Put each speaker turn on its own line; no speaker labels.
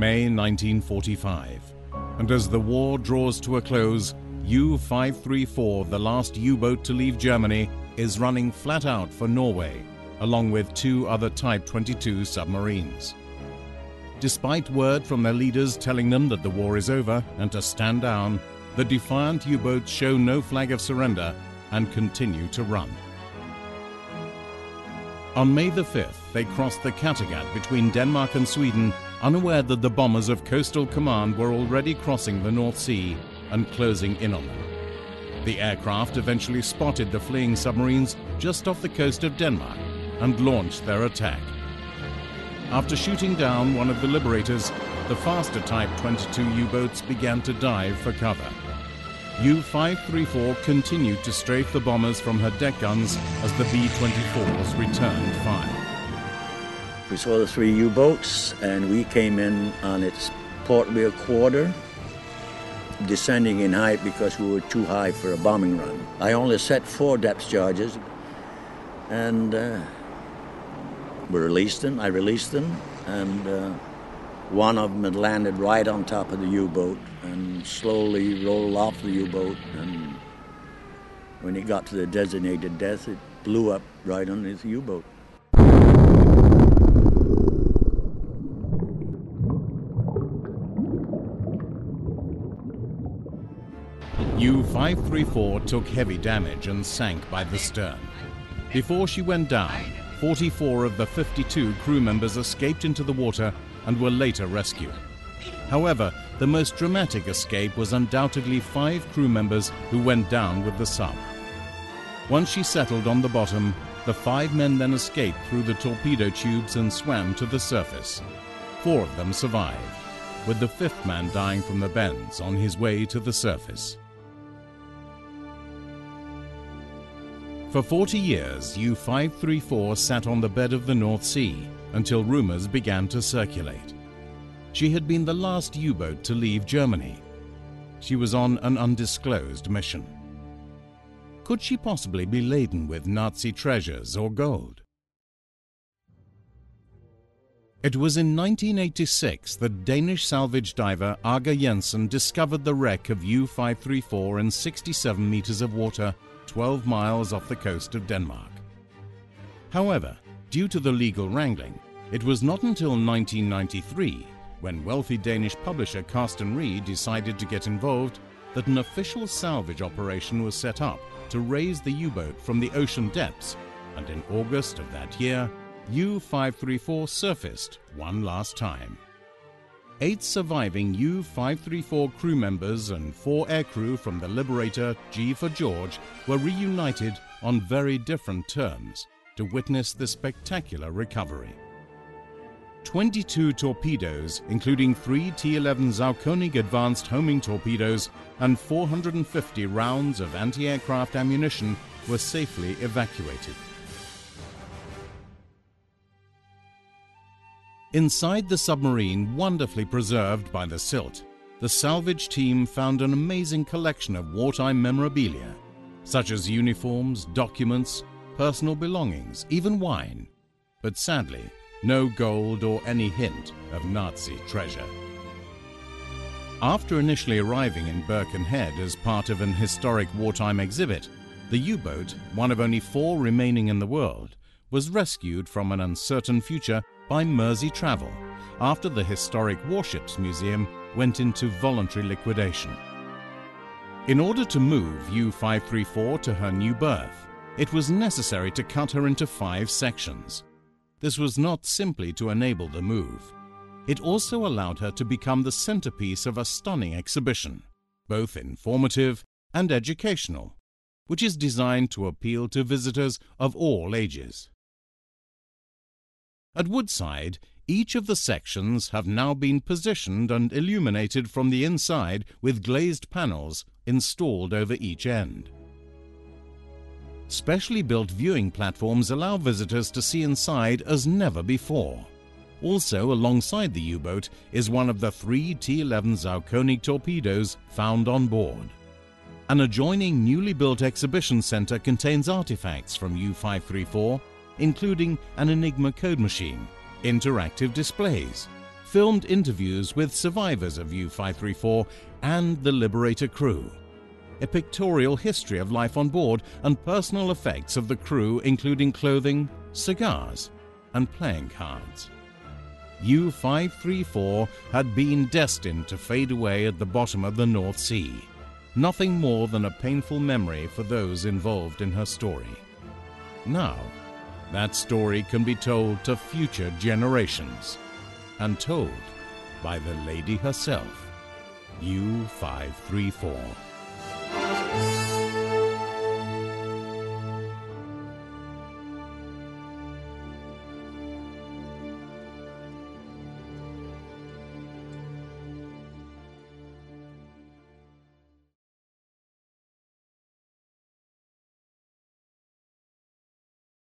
May 1945, and as the war draws to a close, U534, the last U-boat to leave Germany, is running flat out for Norway, along with 2 other Type 22 submarines. Despite word from their leaders telling them that the war is over and to stand down, the defiant U-boats show no flag of surrender and continue to run. On May the 5th, they crossed the Kattegat between Denmark and Sweden, unaware that the bombers of Coastal Command were already crossing the North Sea and closing in on them. The aircraft eventually spotted the fleeing submarines just off the coast of Denmark and launched their attack. After shooting down one of the liberators, the faster Type 22 U-boats began to dive for cover. U534 continued to strafe the bombers from her deck guns as the B-24s returned fire.
We saw the 3 U-boats and we came in on its port rear quarter, descending in height because we were too high for a bombing run. I only set 4 depth charges and we released them. I released them, and one of them had landed right on top of the U-boat and slowly rolled off the U-boat, and when it got to the designated death, it blew up right underneath the U-boat.
U534 took heavy damage and sank by the stern. Before she went down, 44 of the 52 crew members escaped into the water and were later rescued. However, the most dramatic escape was undoubtedly 5 crew members who went down with the sub. Once she settled on the bottom, the 5 men then escaped through the torpedo tubes and swam to the surface. 4 of them survived, with the 5th man dying from the bends on his way to the surface. For 40 years, U534 sat on the bed of the North Sea until rumors began to circulate. She had been the last U-boat to leave Germany. She was on an undisclosed mission. Could she possibly be laden with Nazi treasures or gold? It was in 1986 that Danish salvage diver Aage Jensen discovered the wreck of U534 in 67 meters of water 12 miles off the coast of Denmark. However, due to the legal wrangling, it was not until 1993, when wealthy Danish publisher Carsten Reed decided to get involved, that an official salvage operation was set up to raise the U-boat from the ocean depths, and in August of that year, U534 surfaced one last time. 8 surviving U534 crew members and 4 aircrew from the Liberator G for George were reunited on very different terms to witness the spectacular recovery. 22 torpedoes, including 3 T-11 Saucony advanced homing torpedoes and 450 rounds of anti-aircraft ammunition, were safely evacuated. Inside the submarine, wonderfully preserved by the silt, the salvage team found an amazing collection of wartime memorabilia, such as uniforms, documents, personal belongings, even wine, but sadly, no gold or any hint of Nazi treasure. After initially arriving in Birkenhead as part of an historic wartime exhibit, the U-boat, one of only 4 remaining in the world, was rescued from an uncertain future by Merseytravel after the Historic Warships Museum went into voluntary liquidation. In order to move U534 to her new berth, it was necessary to cut her into 5 sections. This was not simply to enable the move. It also allowed her to become the centerpiece of a stunning exhibition, both informative and educational, which is designed to appeal to visitors of all ages. At Woodside, each of the sections have now been positioned and illuminated from the inside with glazed panels installed over each end. Specially built viewing platforms allow visitors to see inside as never before. Also alongside the U-boat is one of the 3 T-11 Saucony torpedoes found on board. An adjoining newly built exhibition center contains artifacts from U534, including an Enigma code machine, interactive displays, filmed interviews with survivors of U534 and the Liberator crew, a pictorial history of life on board and personal effects of the crew, including clothing, cigars, and playing cards. U534 had been destined to fade away at the bottom of the North Sea, nothing more than a painful memory for those involved in her story. Now, that story can be told to future generations, and told by the lady herself, U534.